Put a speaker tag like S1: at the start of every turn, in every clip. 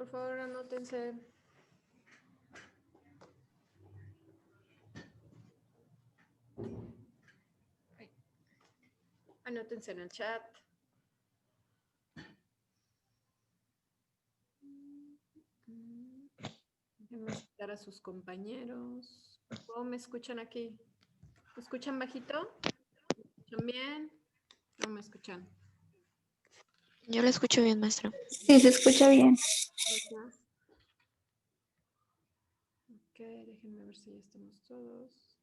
S1: por favor, anótense. Anótense en el chat. Déjenme escuchar a sus compañeros. ¿Cómo me escuchan aquí? ¿Me escuchan bajito? ¿Me escuchan bien? ¿No me escuchan?
S2: Yo lo escucho bien, maestra.
S3: Sí, se escucha bien.
S1: Gracias. Ok, déjenme ver si ya estamos todos.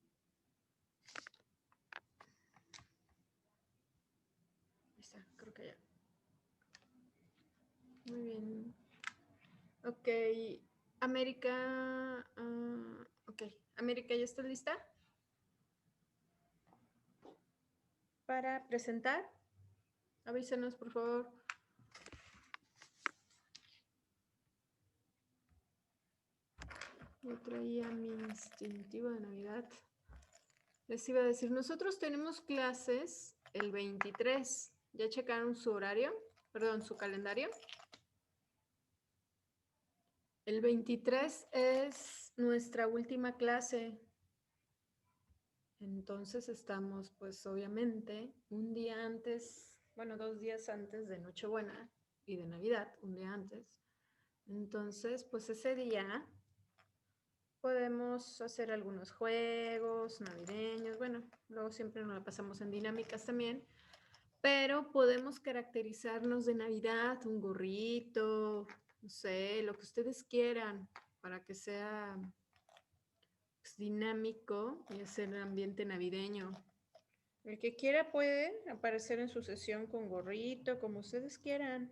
S1: Ahí está, creo que ya. Muy bien. Ok, América. Ok, América, ¿ya estás lista? Para presentar. Avísenos, por favor. Yo traía mi distintivo de Navidad. Les iba a decir, nosotros tenemos clases el 23. ¿Ya checaron su horario? Perdón, su calendario. El 23 es nuestra última clase. Entonces estamos, pues obviamente, un día antes, bueno, 2 días antes de Nochebuena y de Navidad, un día antes. Entonces, pues ese día podemos hacer algunos juegos navideños. Bueno, luego siempre nos la pasamos en dinámicas también. Pero podemos caracterizarnos de Navidad, un gorrito, no sé, lo que ustedes quieran para que sea pues, dinámico y hacer el ambiente navideño. El que quiera puede aparecer en su sesión con gorrito, como ustedes quieran.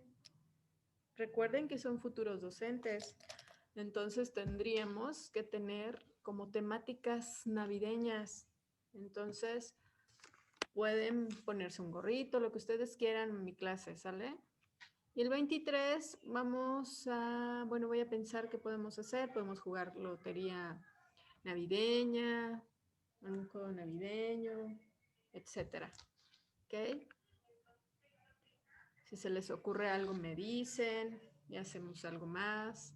S1: Recuerden que son futuros docentes, entonces tendríamos que tener como temáticas navideñas. Entonces pueden ponerse un gorrito, lo que ustedes quieran en mi clase, ¿sale? Y el 23 vamos a, bueno, voy a pensar qué podemos hacer. Podemos jugar lotería navideña, un juego navideño, etcétera. ¿Ok? Si se les ocurre algo, me dicen y hacemos algo más.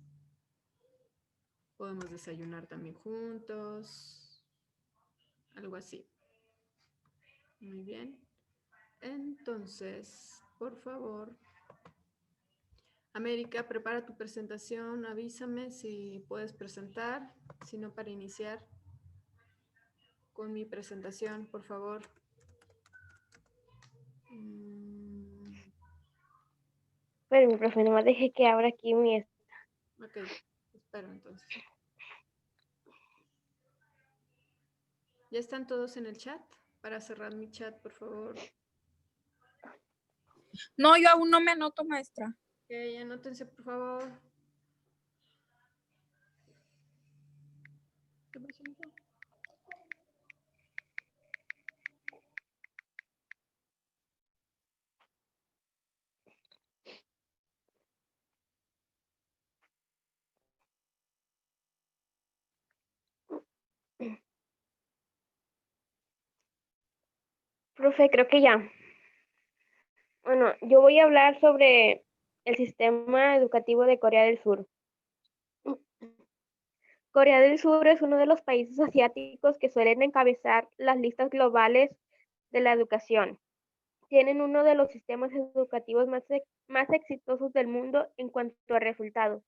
S1: Podemos desayunar también juntos, algo así. Muy bien. Entonces, por favor, América, prepara tu presentación, avísame si puedes presentar, si no para iniciar con mi presentación, por favor.
S4: Pero mi profe, no me deje que abra aquí mi...
S1: Ok, espero entonces. ¿Ya están todos en el chat? Para cerrar mi chat, por favor.
S3: No, yo aún no me anoto, maestra.
S1: Ok, anótense, por favor. ¿Qué pasó, mijo?
S4: Profe, creo que ya. Bueno, yo voy a hablar sobre el sistema educativo de Corea del Sur. Corea del Sur es uno de los países asiáticos que suelen encabezar las listas globales de la educación. Tienen uno de los sistemas educativos más exitosos del mundo en cuanto a resultados.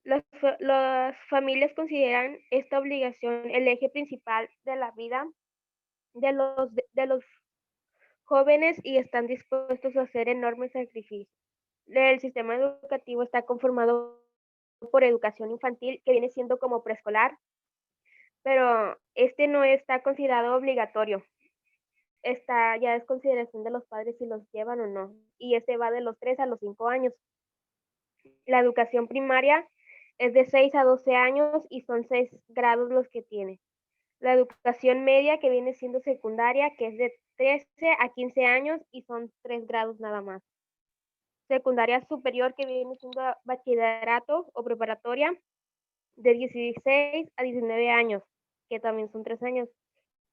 S4: Las familias consideran esta obligación el eje principal de la vida de los jóvenes y están dispuestos a hacer enormes sacrificios. El sistema educativo está conformado por educación infantil, que viene siendo como preescolar, pero este no está considerado obligatorio. Esta ya es consideración de los padres si los llevan o no, y este va de los 3 a los 5 años. La educación primaria es de 6 a 12 años y son 6 grados los que tiene. La educación media, que viene siendo secundaria, que es de 13 a 15 años y son 3 grados nada más. Secundaria superior, que viene siendo bachillerato o preparatoria, de 16 a 19 años, que también son 3 años.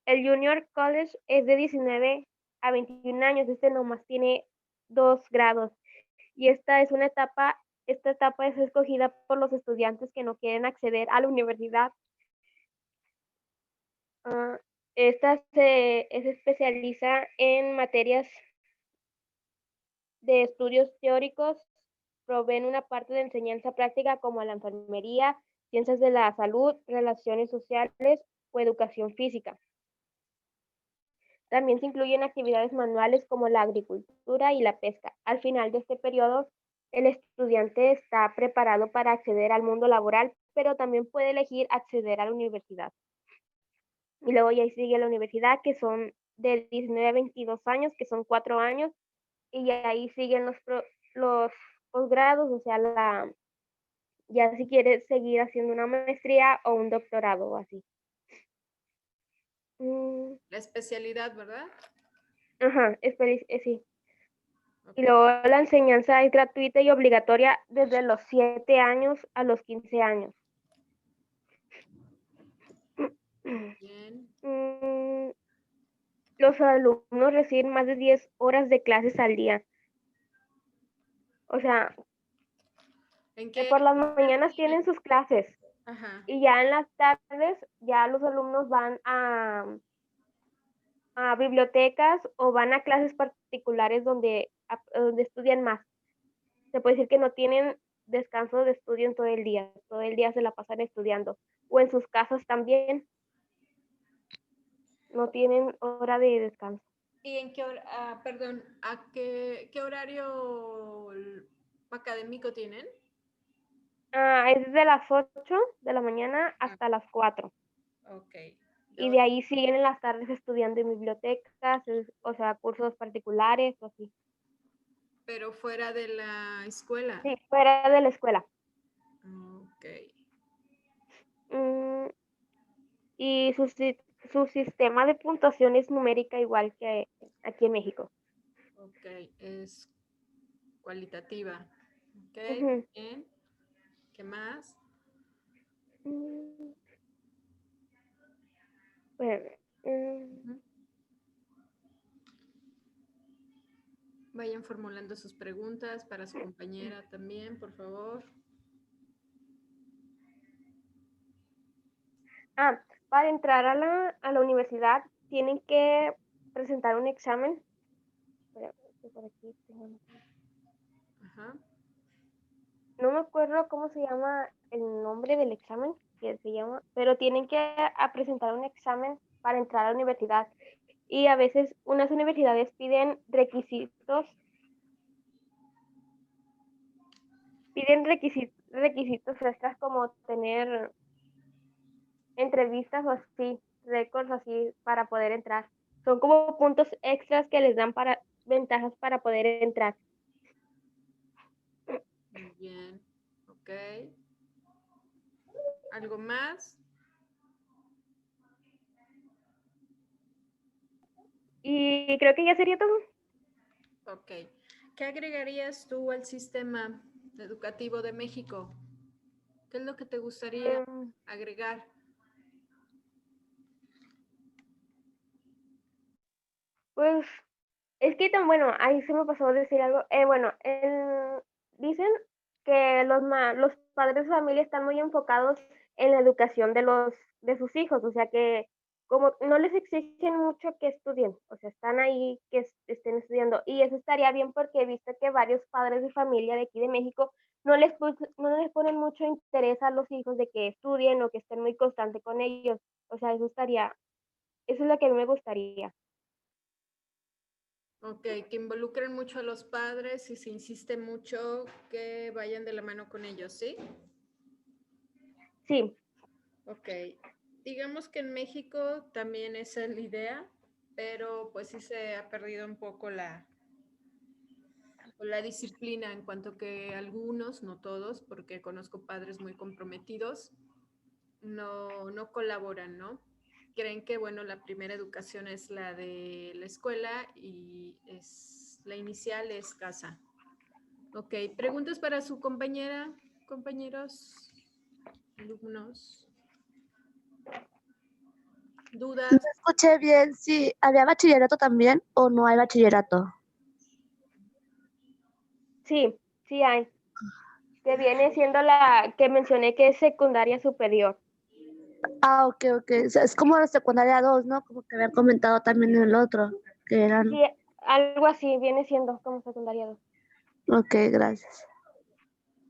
S4: El Junior College es de 19 a 21 años, este nomás tiene 2 grados. Y esta es una etapa Esta etapa es escogida por los estudiantes que no quieren acceder a la universidad. Esta se especializa en materias de estudios teóricos, proveen una parte de enseñanza práctica como la enfermería, ciencias de la salud, relaciones sociales o educación física. También se incluyen actividades manuales como la agricultura y la pesca. Al final de este periodo, el estudiante está preparado para acceder al mundo laboral, pero también puede elegir acceder a la universidad. Y luego ya sigue la universidad, que son de 19 a 22 años, que son 4 años, y ahí siguen los posgrados, o sea, ya si quieres seguir haciendo una maestría o un doctorado o así.
S1: La especialidad, ¿verdad?
S4: Ajá, sí.
S1: Ok.
S4: Y luego la enseñanza es gratuita y obligatoria desde los 7 años a los 15 años.
S1: Bien.
S4: Los alumnos reciben más de 10 horas de clases al día. O sea,
S1: ¿En
S4: que
S1: qué?
S4: por las mañanas tienen sus clases
S1: Ajá.
S4: y ya en las tardes ya los alumnos van a bibliotecas o van a clases particulares donde estudian más. Se puede decir que no tienen descanso de estudio en todo el día se la pasan estudiando, o en sus casas también, no tienen hora de descanso.
S1: ¿Y en qué hora, perdón, a qué horario académico tienen?
S4: Es desde las 8 de la mañana hasta las 4.
S1: Ok.
S4: Y de ahí siguen en las tardes estudiando en bibliotecas, o sea, cursos particulares o así.
S1: Pero fuera de la escuela.
S4: Sí, fuera de la escuela.
S1: Ok.
S4: Y su sistema de puntuación es numérica igual que aquí en México.
S1: Ok, es cualitativa. Ok,
S4: Ujú.
S1: bien. ¿Qué más?
S4: Mm, Bueno,
S1: Ujú. Vayan formulando sus preguntas para su compañera también, por favor.
S4: para entrar a la universidad tienen que presentar un examen. Espera, que por aquí tengo
S1: Ajá.
S4: No me acuerdo cómo se llama el nombre del examen que se llama, pero tienen que presentar un examen para entrar a la universidad. Y a veces unas universidades piden requisitos extras como tener entrevistas o así, récords así para poder entrar. Son como puntos extras que les dan para ventajas para poder entrar.
S1: Muy bien. Ok. ¿Algo más?
S4: Y creo que ya sería todo.
S1: Ok. ¿Qué agregarías tú al sistema educativo de México? ¿Qué es lo que te gustaría
S4: Mm,
S1: agregar?
S4: Pues es que tan bueno, ahí se me pasó a decir algo. Bueno, dicen que los padres de familia están muy enfocados en la educación de sus hijos, o sea que como no les exigen mucho que estudien, o sea, están ahí que estén estudiando. Y eso estaría bien porque he visto que varios padres de familia de aquí de México no les ponen mucho interés a los hijos de que estudien o que estén muy constante con ellos. O sea, eso es lo que a mí me gustaría.
S1: Ok, que involucren mucho a los padres y se insiste mucho que vayan de la mano con ellos, ¿sí?
S4: Sí.
S1: Ok, digamos que en México también esa es la idea, pero pues sí se ha perdido un poco la disciplina en cuanto que algunos, no todos, porque conozco padres muy comprometidos, no colaboran, ¿no? Creen que, bueno, la primera educación es la de la escuela y la inicial es casa. Ok, preguntas para su compañera, compañeros, alumnos,
S5: No
S1: dudas.
S5: escuché bien si había bachillerato también o no hay bachillerato.
S4: Sí, sí hay. que viene siendo la que mencioné que es secundaria superior.
S5: Ah, ok. O sea, es como la secundaria 2, ¿no? Como que habían comentado también en el otro, que eran...
S4: Sí, algo así viene siendo como secundaria 2.
S5: Ok, gracias.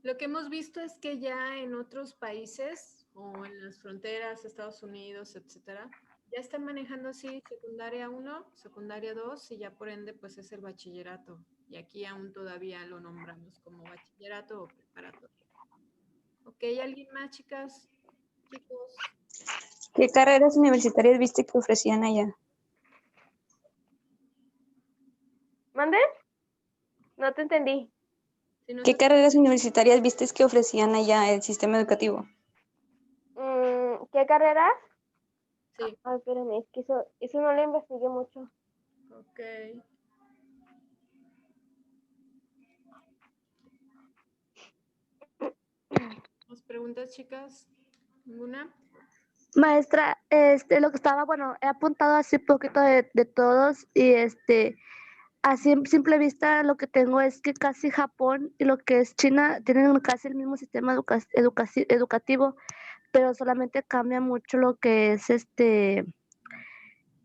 S1: Lo que hemos visto es que ya en otros países o en las fronteras, Estados Unidos, etcétera, ya están manejando así secundaria 1, secundaria 2 y ya por ende pues es el bachillerato. Y aquí aún todavía lo nombramos como bachillerato o preparatoria. Ok, ¿alguien más, chicas? Chicos.
S3: ¿Qué carreras universitarias viste que ofrecían allá?
S4: ¿Mande? No te entendí.
S1: Si no
S3: ¿Qué
S1: se-
S3: carreras universitarias viste que ofrecían allá el sistema educativo?
S4: ¿Qué carreras?
S1: Sí,
S4: Ay, espérame, es que eso no lo investigué mucho.
S1: ok. ¿Más preguntas, chicas? ¿Ninguna?
S5: Maestra, lo que estaba, bueno, he apuntado así un poquito de todos y así en simple vista lo que tengo es que casi Japón y lo que es China tienen casi el mismo sistema educativo, pero solamente cambia mucho lo que es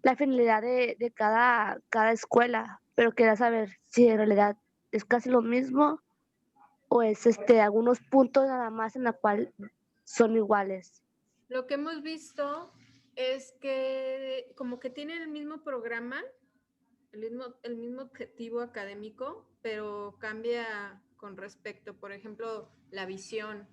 S5: la finalidad de cada escuela. Pero quería saber si en realidad es casi lo mismo o es algunos puntos nada más en la cual son iguales.
S1: Lo que hemos visto es que como que tienen el mismo programa, el mismo objetivo académico, pero cambia con respecto, por ejemplo, la visión.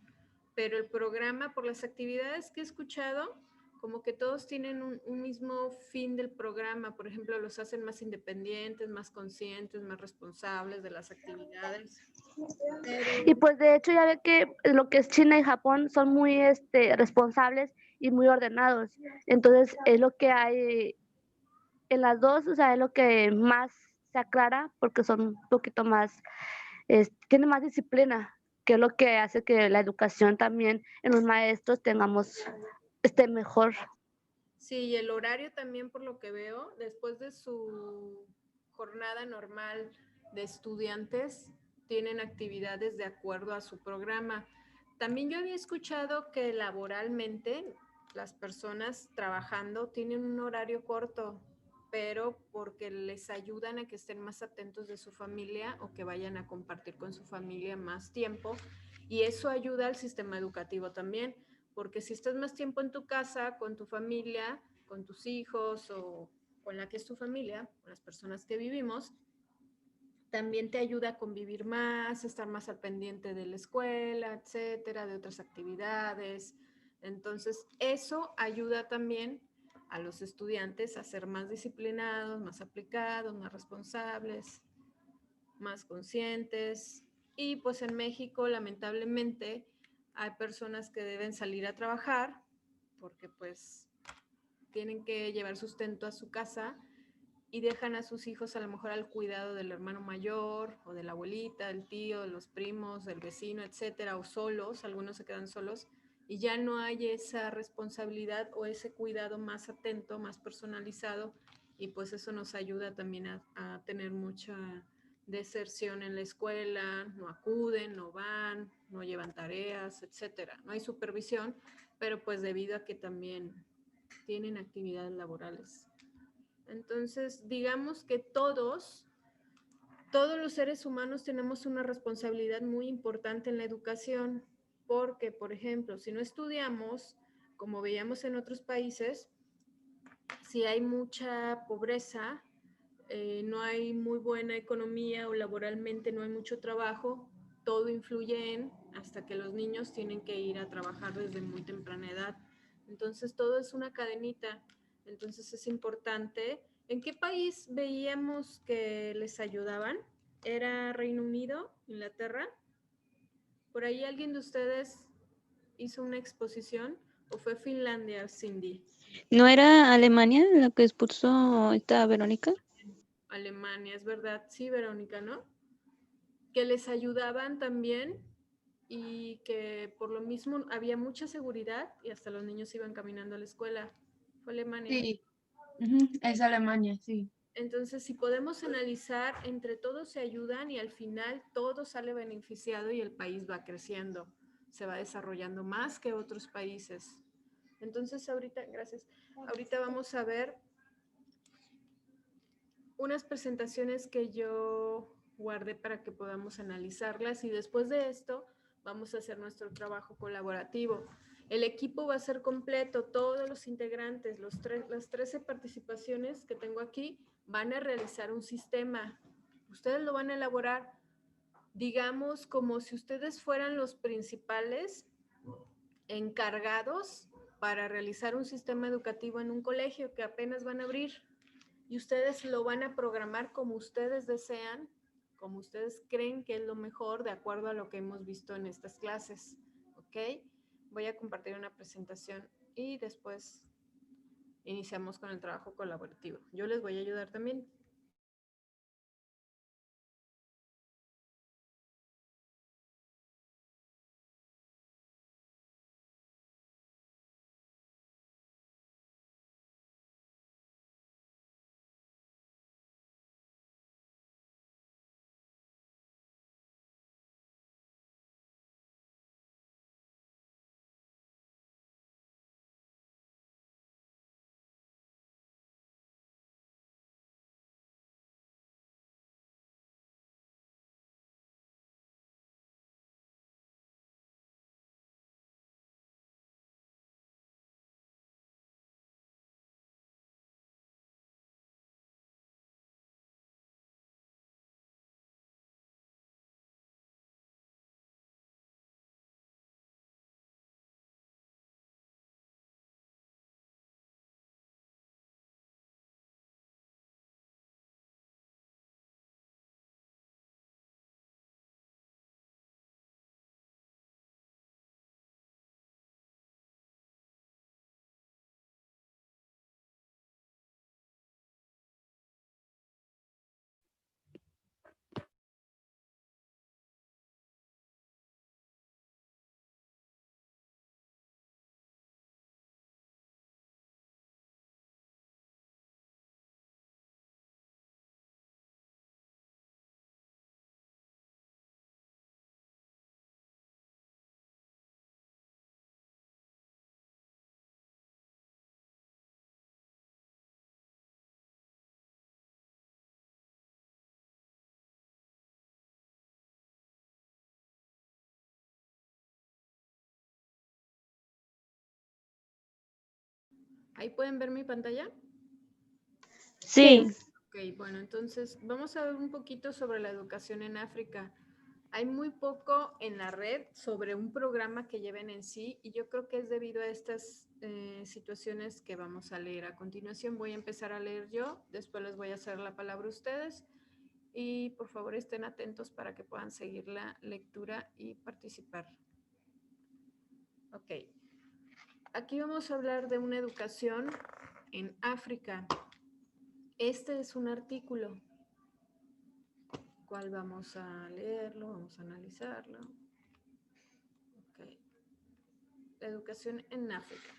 S1: Pero el programa, por las actividades que he escuchado, como que todos tienen un mismo fin del programa. Por ejemplo, los hacen más independientes, más conscientes, más responsables de las actividades.
S5: Y
S1: Pero
S5: pues de hecho ya ve que lo que es China y Japón son muy responsables y muy ordenados. Entonces es lo que hay en las dos, o sea, es lo que más se aclara porque son un poquito más, tienen más disciplina, que es lo que hace que la educación también en los maestros tengamos mejor.
S1: sí, el horario también, por lo que veo, después de su jornada normal de estudiantes, tienen actividades de acuerdo a su programa. También yo había escuchado que laboralmente las personas trabajando tienen un horario corto, pero porque les ayudan a que estén más atentos de su familia o que vayan a compartir con su familia más tiempo. Y eso ayuda al sistema educativo también, porque si estás más tiempo en tu casa, con tu familia, con tus hijos o con la que es tu familia, con las personas que vivimos, también te ayuda a convivir más, a estar más al pendiente de la escuela, etcétera, de otras actividades. Entonces, eso ayuda también a los estudiantes a ser más disciplinados, más aplicados, más responsables, más conscientes. Y pues en México, lamentablemente, hay personas que deben salir a trabajar porque pues tienen que llevar sustento a su casa y dejan a sus hijos a lo mejor al cuidado del hermano mayor o de la abuelita, del tío, de los primos, del vecino, etcétera, o solos, algunos se quedan solos y ya no hay esa responsabilidad o ese cuidado más atento, más personalizado y pues eso nos ayuda también a tener mucha deserción en la escuela, no acuden, no van, no llevan tareas, etcétera. No hay supervisión, pero pues debido a que también tienen actividades laborales. Entonces, digamos que todos los seres humanos tenemos una responsabilidad muy importante en la educación, porque, por ejemplo, si no estudiamos, como veíamos en otros países, si hay mucha pobreza, no hay muy buena economía o laboralmente no hay mucho trabajo, todo influye en hasta que los niños tienen que ir a trabajar desde muy temprana edad. Entonces, todo es una cadenita. Entonces, es importante. ¿En qué país veíamos que les ayudaban? ¿Era Reino Unido, Inglaterra? ¿Por ahí alguien de ustedes hizo una exposición o fue Finlandia, Cindy?
S3: ¿No era Alemania la que expuso esta Verónica?
S1: Alemania, es verdad. Sí, Verónica, ¿no? Que les ayudaban también y que por lo mismo había mucha seguridad y hasta los niños iban caminando a la escuela. Fue Alemania.
S6: Sí, es Alemania, sí.
S1: Entonces, si podemos analizar, entre todos se ayudan y al final todo sale beneficiado y el país va creciendo, se va desarrollando más que otros países. Entonces, ahorita, gracias, ahorita vamos a ver unas presentaciones que yo guardé para que podamos analizarlas y después de esto vamos a hacer nuestro trabajo colaborativo. El equipo va a ser completo, todos los integrantes, las 13 participaciones que tengo aquí van a realizar un sistema. Ustedes lo van a elaborar, digamos, como si ustedes fueran los principales encargados para realizar un sistema educativo en un colegio que apenas van a abrir. Y ustedes lo van a programar como ustedes desean, como ustedes creen que es lo mejor, de acuerdo a lo que hemos visto en estas clases. ¿Ok? Voy a compartir una presentación y después iniciamos con el trabajo colaborativo. Yo les voy a ayudar también. ¿Ahí pueden ver mi pantalla?
S3: Sí.
S1: Ok, bueno, entonces vamos a ver un poquito sobre la educación en África. Hay muy poco en la red sobre un programa que lleven en sí y yo creo que es debido a estas situaciones que vamos a leer a continuación. Voy a empezar a leer yo, después les voy a hacer la palabra a ustedes y por favor estén atentos para que puedan seguir la lectura y participar. Ok, aquí vamos a hablar de una educación en África. Este es un artículo. ¿Cuál vamos a leerlo? Vamos a analizarlo. Okay. La educación en África.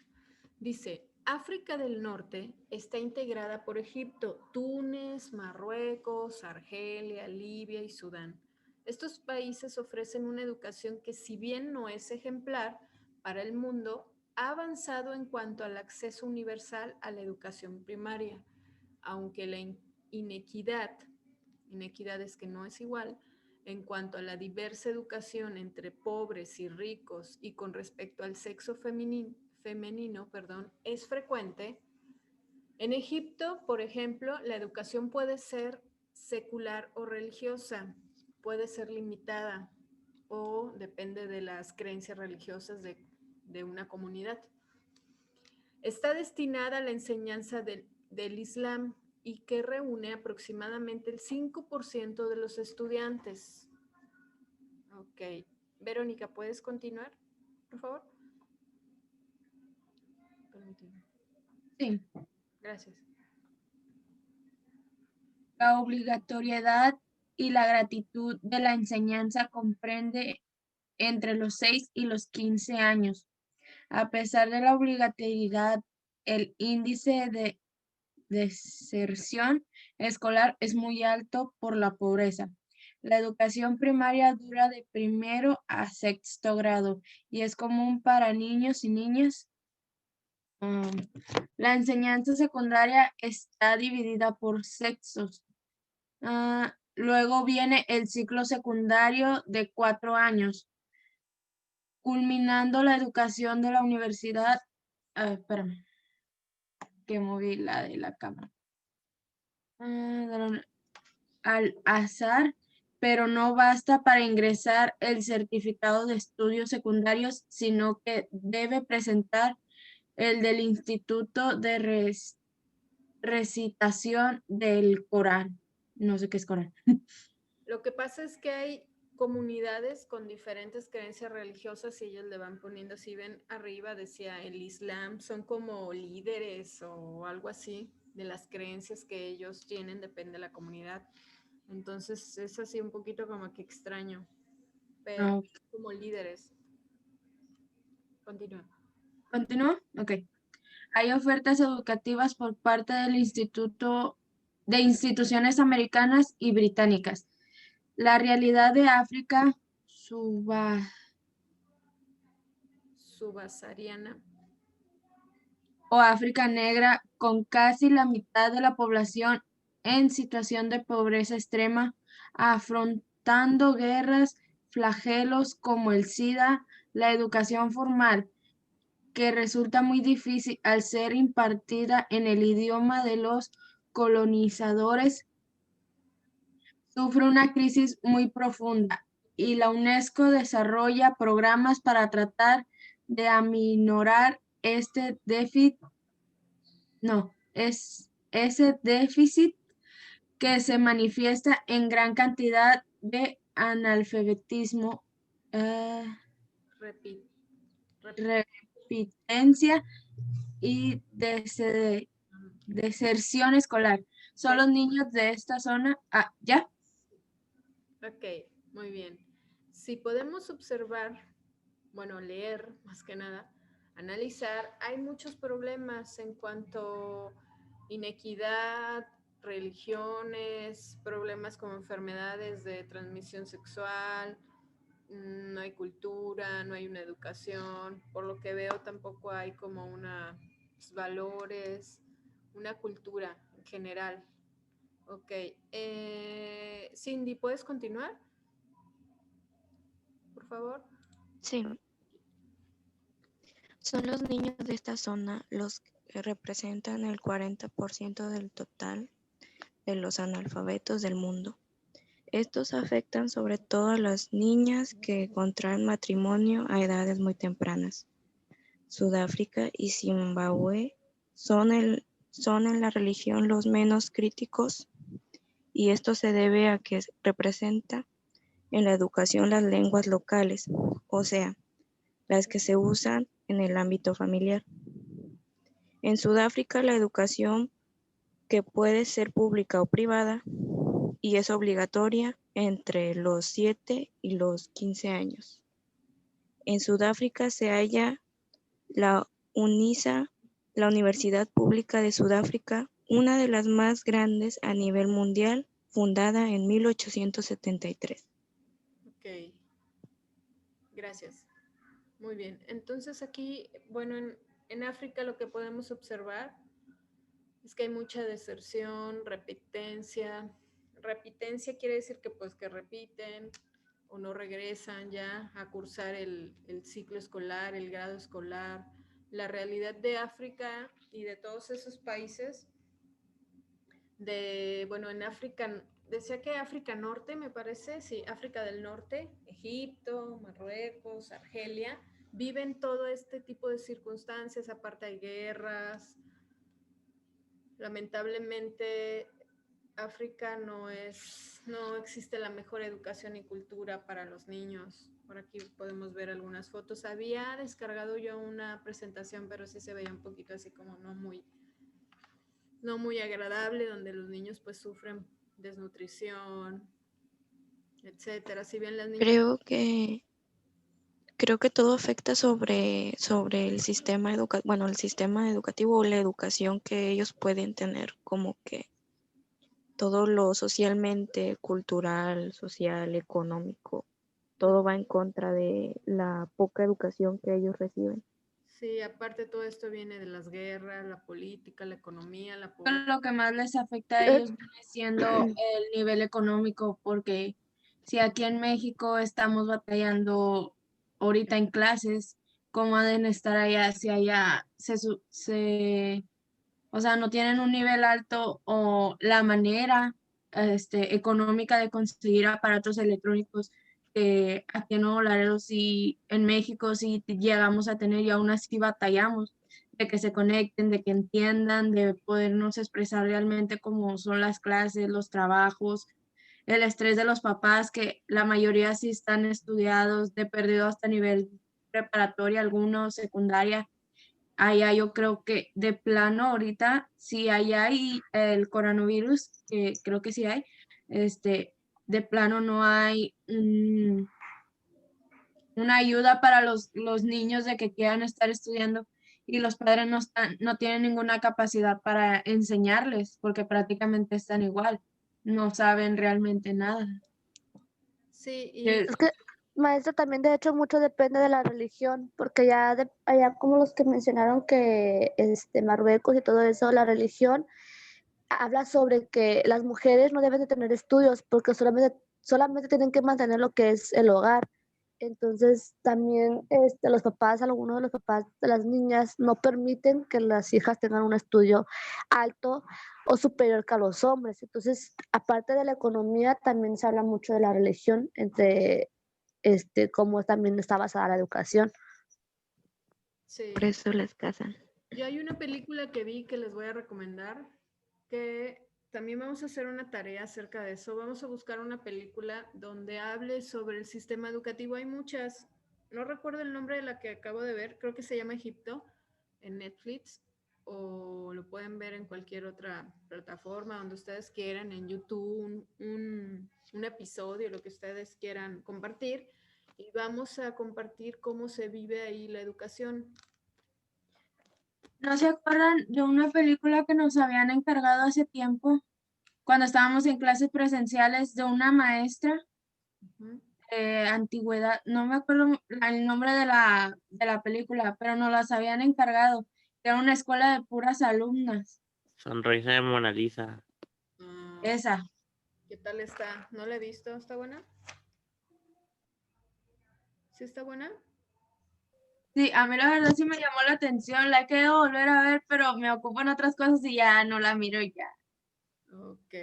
S1: Dice, África del Norte está integrada por Egipto, Túnez, Marruecos, Argelia, Libia y Sudán. Estos países ofrecen una educación que, si bien no es ejemplar para el mundo, ha avanzado en cuanto al acceso universal a la educación primaria, aunque la inequidad es que no es igual, en cuanto a la diversa educación entre pobres y ricos y con respecto al sexo femenino, es frecuente. En Egipto, por ejemplo, la educación puede ser secular o religiosa, puede ser limitada o depende de las creencias religiosas de una comunidad. Está destinada a la enseñanza del Islam y que reúne aproximadamente el 5% de los estudiantes. Ok. Verónica, ¿puedes continuar, por favor? Permíteme.
S6: Sí.
S1: Gracias.
S6: La obligatoriedad y la gratuidad de la enseñanza comprende entre los 6 y los 15 años. A pesar de la obligatoriedad, el índice de deserción escolar es muy alto por la pobreza. La educación primaria dura de primero a sexto grado y es común para niños y niñas. La enseñanza secundaria está dividida por sexos. Luego viene el ciclo secundario de 4 años, culminando la educación de la universidad. Espérame, que moví la de la cámara. Al azar, pero no basta para ingresar el certificado de estudios secundarios, sino que debe presentar el del Instituto de Recitación del Corán. No sé qué es Corán.
S1: Lo que pasa es que hay comunidades con diferentes creencias religiosas y ellos le van poniendo, si ven arriba decía el Islam, son como líderes o algo así de las creencias que ellos tienen, depende de la comunidad. Entonces es así un poquito como que extraño, pero
S6: Ok.
S1: como líderes. Continúa.
S6: ¿Continúo? Ok. Hay ofertas educativas por parte del Instituto de Instituciones Americanas y Británicas. La realidad de África
S1: Subsahariana.
S6: o África negra, con casi la mitad de la población en situación de pobreza extrema, afrontando guerras, flagelos como el SIDA, la educación formal, que resulta muy difícil al ser impartida en el idioma de los colonizadores, sufre una crisis muy profunda y la UNESCO desarrolla programas para tratar de aminorar este déficit. Ese déficit que se manifiesta en gran cantidad de analfabetismo,
S1: Repite.
S6: repitencia y deserción escolar. Son los niños de esta zona. ¿Ya?
S1: Ok, muy bien. Si podemos observar, bueno, leer más que nada, analizar, hay muchos problemas en cuanto a inequidad, religiones, problemas como enfermedades de transmisión sexual, no hay cultura, no hay una educación, por lo que veo tampoco hay como unos valores, una cultura en general. Ok, Cindy, ¿puedes continuar? Por favor.
S2: Sí, son los niños de esta zona los que representan el 40% del total de los analfabetos del mundo. Estos afectan sobre todo a las niñas que contraen matrimonio a edades muy tempranas. Sudáfrica y Zimbabue son en la religión los menos críticos y esto se debe a que representa en la educación las lenguas locales, o sea, las que se usan en el ámbito familiar. En Sudáfrica la educación, que puede ser pública o privada, y es obligatoria entre los 7 y los 15 años. En Sudáfrica se halla la UNISA, la Universidad Pública de Sudáfrica, una de las más grandes a nivel mundial, fundada en 1873.
S1: Ok, gracias. Muy bien. Entonces aquí, bueno, en África lo que podemos observar es que hay mucha deserción, repitencia. Repitencia quiere decir que pues que repiten o no regresan ya a cursar el ciclo escolar, el grado escolar. La realidad de África y de todos esos países bueno, en África, decía que África Norte, me parece, sí, África del Norte, Egipto, Marruecos, Argelia, viven todo este tipo de circunstancias, aparte hay guerras. Lamentablemente, África no existe la mejor educación y cultura para los niños. Por aquí podemos ver algunas fotos. Había descargado yo una presentación, pero sí se veía un poquito así como no muy agradable, donde los niños pues sufren desnutrición, etcétera. Si bien las niñas...
S2: Creo que creo que todo afecta sobre el sistema el sistema educativo o la educación que ellos pueden tener, como que todo lo socialmente, cultural, social, económico, todo va en contra de la poca educación que ellos reciben.
S1: Sí, aparte todo esto viene de las guerras, la política, la economía, la pobreza.
S6: Lo que más les afecta a ellos viene siendo el nivel económico, porque si aquí en México estamos batallando ahorita en clases, ¿cómo deben estar allá si allá o sea, no tienen un nivel alto o la manera económica de conseguir aparatos electrónicos aquí en Nuevo Laredo sí, en México sí llegamos a tener y aún así batallamos de que se conecten, de que entiendan, de podernos expresar realmente cómo son las clases, los trabajos, el estrés de los papás, que la mayoría sí están estudiados, de perdido hasta nivel preparatoria, algunos secundaria. Allá yo creo que de plano ahorita, si allá hay el coronavirus, que creo que sí hay, de plano no hay una ayuda para los niños de que quieran estar estudiando y los padres no tienen ninguna capacidad para enseñarles porque prácticamente están igual, no saben realmente nada.
S1: Sí, y
S5: Es que, maestra, también de hecho mucho depende de la religión, porque allá como los que mencionaron que Marruecos y todo eso, la religión habla sobre que las mujeres no deben de tener estudios porque solamente tienen que mantener lo que es el hogar. Entonces también los papás, algunos de los papás de las niñas no permiten que las hijas tengan un estudio alto o superior que a los hombres. Entonces, aparte de la economía, también se habla mucho de la religión, entre cómo también está basada la educación.
S1: sí.
S2: Por eso las casan.
S1: Yo hay una película que vi que les voy a recomendar, que también vamos a hacer una tarea acerca de eso. Vamos a buscar una película donde hable sobre el sistema educativo. Hay muchas, no recuerdo el nombre de la que acabo de ver, creo que se llama Egipto en Netflix o lo pueden ver en cualquier otra plataforma donde ustedes quieran, en YouTube, un episodio, lo que ustedes quieran compartir. Y vamos a compartir cómo se vive ahí la educación.
S6: ¿No se acuerdan de una película que nos habían encargado hace tiempo, cuando estábamos en clases presenciales, de una maestra
S1: Ujú.
S6: antigüedad? No me acuerdo el nombre de la película, pero nos las habían encargado. Era una escuela de puras alumnas.
S7: Sonrisa de Mona Lisa.
S1: Ah,
S6: Esa.
S1: ¿qué tal está? No la he visto. ¿Está buena? ¿Sí está buena?
S6: Sí, a mí la verdad sí me llamó la atención, la he querido volver a ver, pero me ocupan otras cosas y ya no la miro ya.
S1: Ok.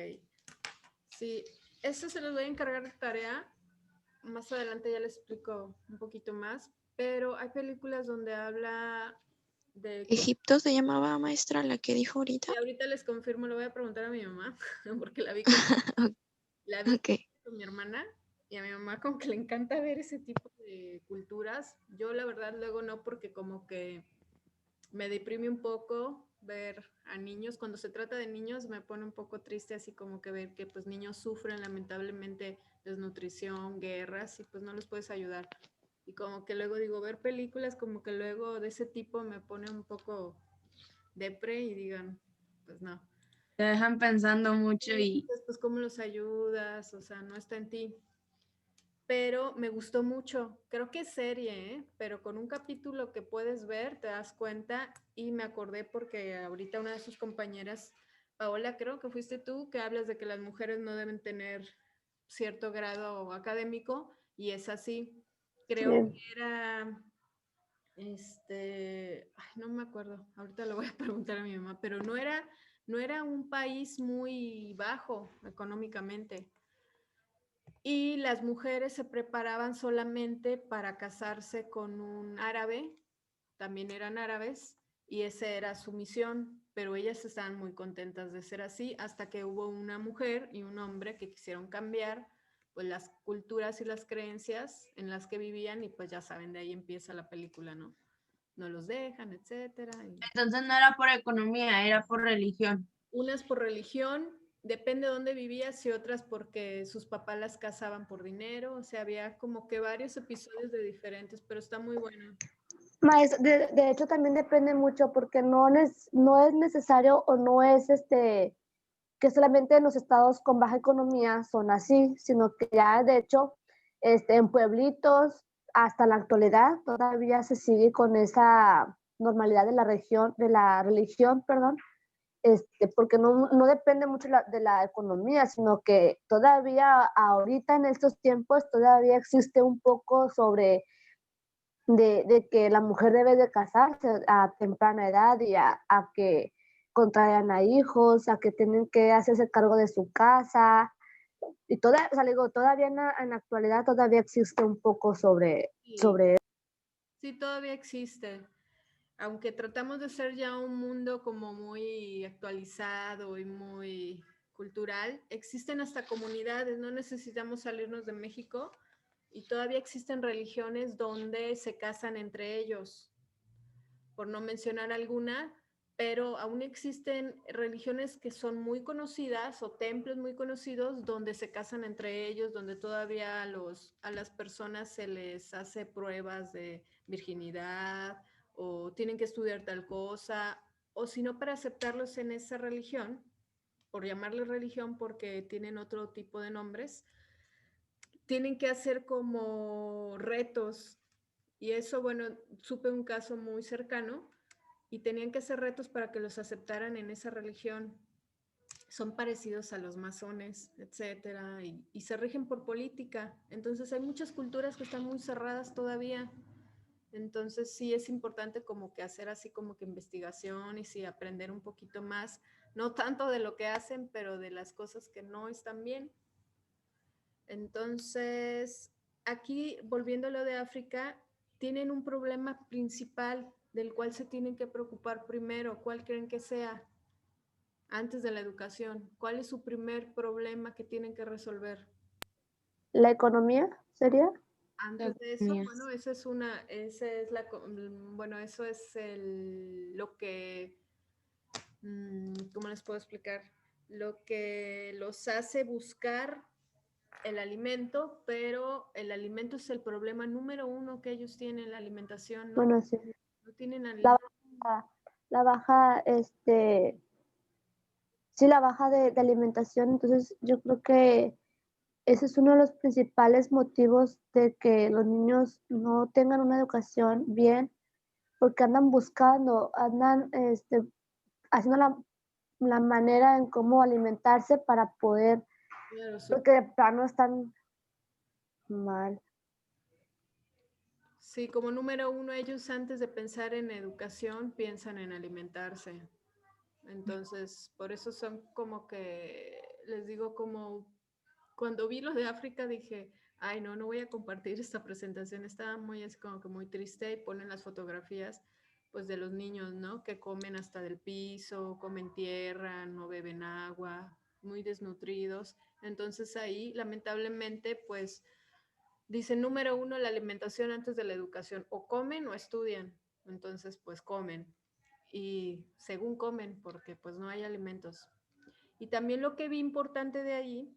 S1: Sí, esto se los voy a encargar de tarea. Más adelante ya les explico un poquito más, pero hay películas donde habla de...
S2: Egipto se llamaba, maestra, la que dijo ahorita.
S1: Y ahorita les confirmo, lo voy a preguntar a mi mamá, porque la vi con
S2: Ok.
S1: mi hermana y a mi mamá como que le encanta ver ese tipo de culturas. Yo la verdad luego no, porque como que me deprime un poco ver a niños. Cuando se trata de niños me pone un poco triste, así como que ver que pues niños sufren lamentablemente desnutrición, guerras y pues no los puedes ayudar. Y como que luego digo, ver películas como que luego de ese tipo me pone un poco depre y digan, pues no.
S6: Te dejan pensando mucho
S1: Y
S6: y
S1: dices, pues cómo los ayudas, o sea, no está en ti. Pero me gustó mucho. Creo que es serie, ¿eh? Pero con un capítulo que puedes ver, te das cuenta. Y me acordé porque ahorita una de sus compañeras, Paola, creo que fuiste tú, que hablas de que las mujeres no deben tener cierto grado académico, y es así. Creo que era, ay, no me acuerdo, ahorita lo voy a preguntar a mi mamá, pero no era un país muy bajo económicamente. Y las mujeres se preparaban solamente para casarse con un árabe, también eran árabes, y esa era su misión, pero ellas estaban muy contentas de ser así, hasta que hubo una mujer y un hombre que quisieron cambiar pues las culturas y las creencias en las que vivían, y pues ya saben, de ahí empieza la película, ¿no? No los dejan, etcétera.
S6: entonces no era por economía, era por religión.
S1: Unas por religión depende de dónde vivías y otras porque sus papás las casaban por dinero, o sea, había como que varios episodios de diferentes, pero está muy bueno.
S5: De hecho, también depende mucho porque no es necesario o no es que solamente en los estados con baja economía son así, sino que ya de hecho en pueblitos hasta la actualidad todavía se sigue con esa normalidad de la religión, perdón, porque no depende mucho de la economía, sino que todavía ahorita en estos tiempos todavía existe un poco sobre de que la mujer debe de casarse a temprana edad y a que contraigan a hijos, a que tienen que hacerse cargo de su casa. Y o sea, digo, todavía en la actualidad todavía existe un poco sobre
S1: Sí, todavía existe. Aunque tratamos de ser ya un mundo como muy actualizado y muy cultural, existen hasta comunidades, no necesitamos salirnos de México y todavía existen religiones donde se casan entre ellos, por no mencionar alguna, pero aún existen religiones que son muy conocidas o templos muy conocidos donde se casan entre ellos, donde todavía a las personas se les hace pruebas de virginidad o tienen que estudiar tal cosa, o si no para aceptarlos en esa religión, por llamarle religión porque tienen otro tipo de nombres, tienen que hacer como retos. Y eso, bueno, supe un caso muy cercano y tenían que hacer retos para que los aceptaran en esa religión. Son parecidos a los masones, etcétera, y se rigen por política. Entonces hay muchas culturas que están muy cerradas todavía. Entonces sí es importante como que hacer así como que investigación y sí aprender un poquito más, no tanto de lo que hacen, pero de las cosas que no están bien. Entonces, aquí, volviendo a lo de África, tienen un problema principal del cual se tienen que preocupar primero. ¿Cuál creen que sea antes de la educación? ¿Cuál es su primer problema que tienen que resolver?
S5: la economía, ¿sería?
S1: Antes de eso, bueno, bueno, eso es lo que, ¿cómo les puedo explicar? Lo que los hace buscar el alimento, pero el alimento es el problema número uno que ellos tienen, la alimentación, ¿no?
S5: Bueno, sí.
S1: No tienen
S5: La
S1: alimento.
S5: baja, la baja, sí, la baja de alimentación, entonces yo creo que ese es uno de los principales motivos de que los niños no tengan una educación bien, porque andan buscando, andan haciendo la manera en cómo alimentarse para poder,
S1: Claro,
S5: porque de plano están mal.
S1: sí, como número uno, ellos antes de pensar en educación piensan en alimentarse. Entonces, por eso son como que, les digo, como cuando vi lo de África dije, ay, no voy a compartir esta presentación. Estaba muy, así como que muy triste y ponen las fotografías pues de los niños, ¿no? Que comen hasta del piso, comen tierra, no beben agua, muy desnutridos. Entonces ahí, lamentablemente, pues dicen número uno, la alimentación antes de la educación. O comen o estudian. Entonces, pues comen. Y según comen, porque pues no hay alimentos. Y también lo que vi importante de ahí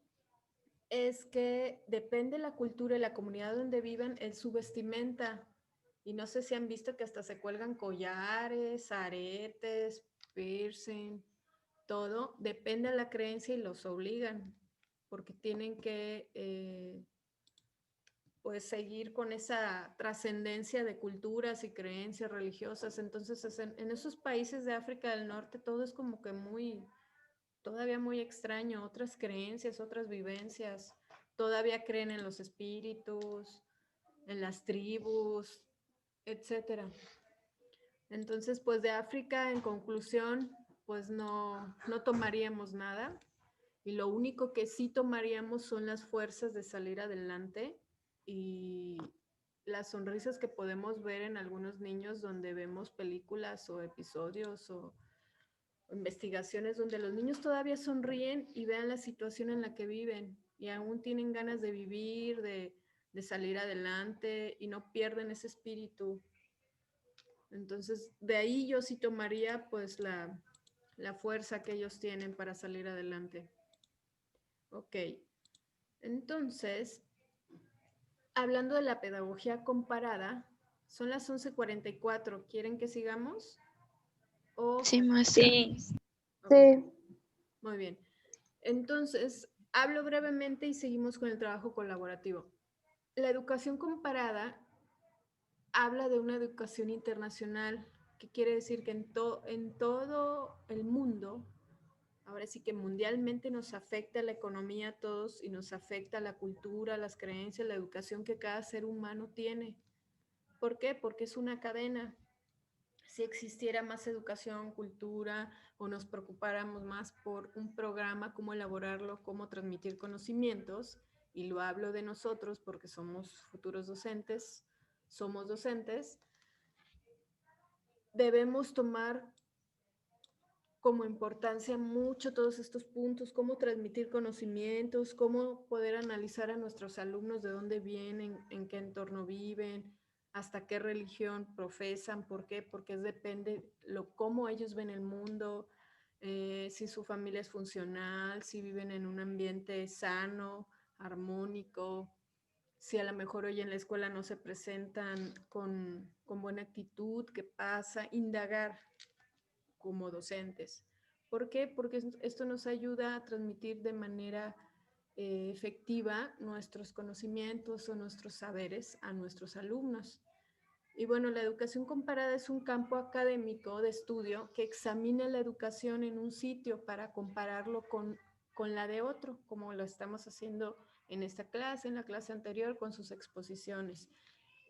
S1: es que depende de la cultura y la comunidad donde vivan, el su vestimenta. Y no sé si han visto que hasta se cuelgan collares, aretes, piercing, todo. Depende de la creencia y los obligan, porque tienen que pues seguir con esa trascendencia de culturas y creencias religiosas. Entonces, en esos países de África del Norte todo es como que todavía muy extraño, otras creencias, otras vivencias, todavía creen en los espíritus, en las tribus, etcétera. Entonces, pues de África, en conclusión, pues no tomaríamos nada y lo único que sí tomaríamos son las fuerzas de salir adelante y las sonrisas que podemos ver en algunos niños donde vemos películas o episodios o investigaciones donde los niños todavía sonríen y vean la situación en la que viven y aún tienen ganas de vivir, de salir adelante y no pierden ese espíritu. Entonces, de ahí yo sí tomaría pues la fuerza que ellos tienen para salir adelante. Ok. Entonces, hablando de la pedagogía comparada, son las 11:44. ¿Quieren que sigamos? O...
S2: Sí, maestra.
S3: Sí.
S1: Ok,
S4: Sí.
S1: muy bien. Entonces, hablo brevemente y seguimos con el trabajo colaborativo. La educación comparada habla de una educación internacional, que quiere decir que en todo el mundo, ahora sí que mundialmente nos afecta la economía a todos y nos afecta la cultura, las creencias, la educación que cada ser humano tiene. ¿Por qué? Porque es una cadena. Si existiera más educación, cultura, o nos preocupáramos más por un programa, cómo elaborarlo, cómo transmitir conocimientos, y lo hablo de nosotros porque somos futuros docentes, somos docentes, debemos tomar como importancia mucho todos estos puntos, cómo transmitir conocimientos, cómo poder analizar a nuestros alumnos de dónde vienen, en qué entorno viven, hasta qué religión profesan, ¿por qué? Porque depende cómo ellos ven el mundo, si su familia es funcional, si viven en un ambiente sano, armónico, si a lo mejor hoy en la escuela no se presentan con buena actitud, ¿qué pasa? Indagar como docentes. ¿Por qué? Porque esto nos ayuda a transmitir de manera efectiva nuestros conocimientos o nuestros saberes a nuestros alumnos. Y bueno, la educación comparada es un campo académico de estudio que examina la educación en un sitio para compararlo con la de otro, como lo estamos haciendo en esta clase, en la clase anterior, con sus exposiciones.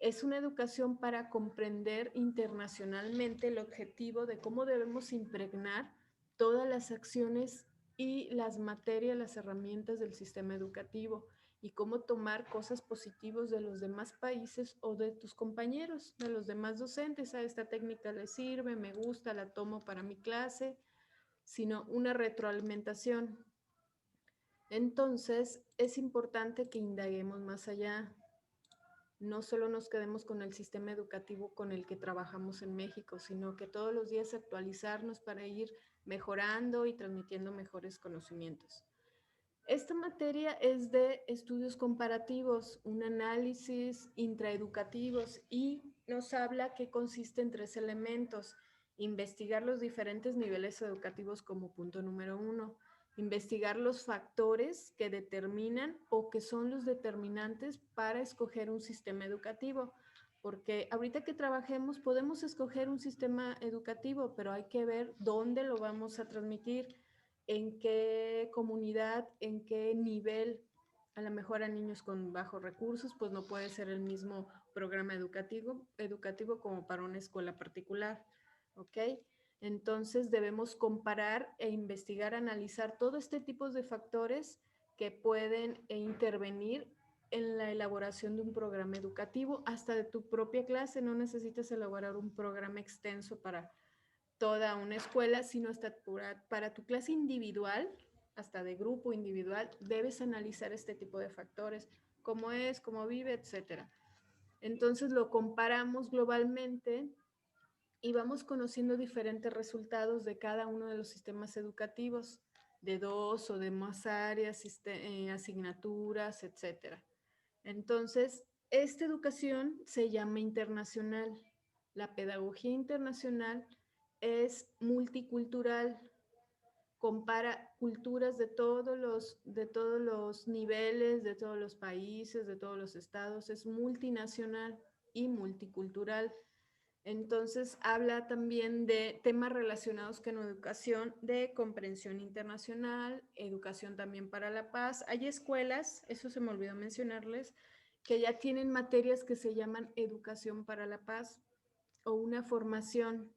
S1: Es una educación para comprender internacionalmente el objetivo de cómo debemos impregnar todas las acciones y las materias, las herramientas del sistema educativo y cómo tomar cosas positivas de los demás países o de tus compañeros, de los demás docentes. A esta técnica le sirve, me gusta, la tomo para mi clase, sino una retroalimentación. Entonces, es importante que indaguemos más allá. No solo nos quedemos con el sistema educativo con el que trabajamos en México, sino que todos los días actualizarnos para ir mejorando y transmitiendo mejores conocimientos. Esta materia es de estudios comparativos, un análisis intraeducativos y nos habla que consiste en 3 elementos. Investigar los diferentes niveles educativos como punto número 1. Investigar los factores que determinan o que son los determinantes para escoger un sistema educativo. Porque ahorita que trabajemos podemos escoger un sistema educativo, pero hay que ver dónde lo vamos a transmitir, en qué comunidad, en qué nivel. A lo mejor a niños con bajos recursos, pues no puede ser el mismo programa educativo como para una escuela particular, ¿ok? Entonces debemos comparar e investigar, analizar todo este tipo de factores que pueden intervenir en la elaboración de un programa educativo, hasta de tu propia clase. No necesitas elaborar un programa extenso para toda una escuela, sino hasta para tu clase individual, hasta de grupo individual, debes analizar este tipo de factores, cómo es, cómo vive, etcétera. Entonces lo comparamos globalmente y vamos conociendo diferentes resultados de cada uno de los sistemas educativos, de 2 o de más áreas, asignaturas, etcétera. Entonces, esta educación se llama internacional. La pedagogía internacional es multicultural, compara culturas de todos los niveles, de todos los países, de todos los estados, es multinacional y multicultural. Entonces, habla también de temas relacionados con educación de comprensión internacional, educación también para la paz. Hay escuelas, eso se me olvidó mencionarles, que ya tienen materias que se llaman educación para la paz o una formación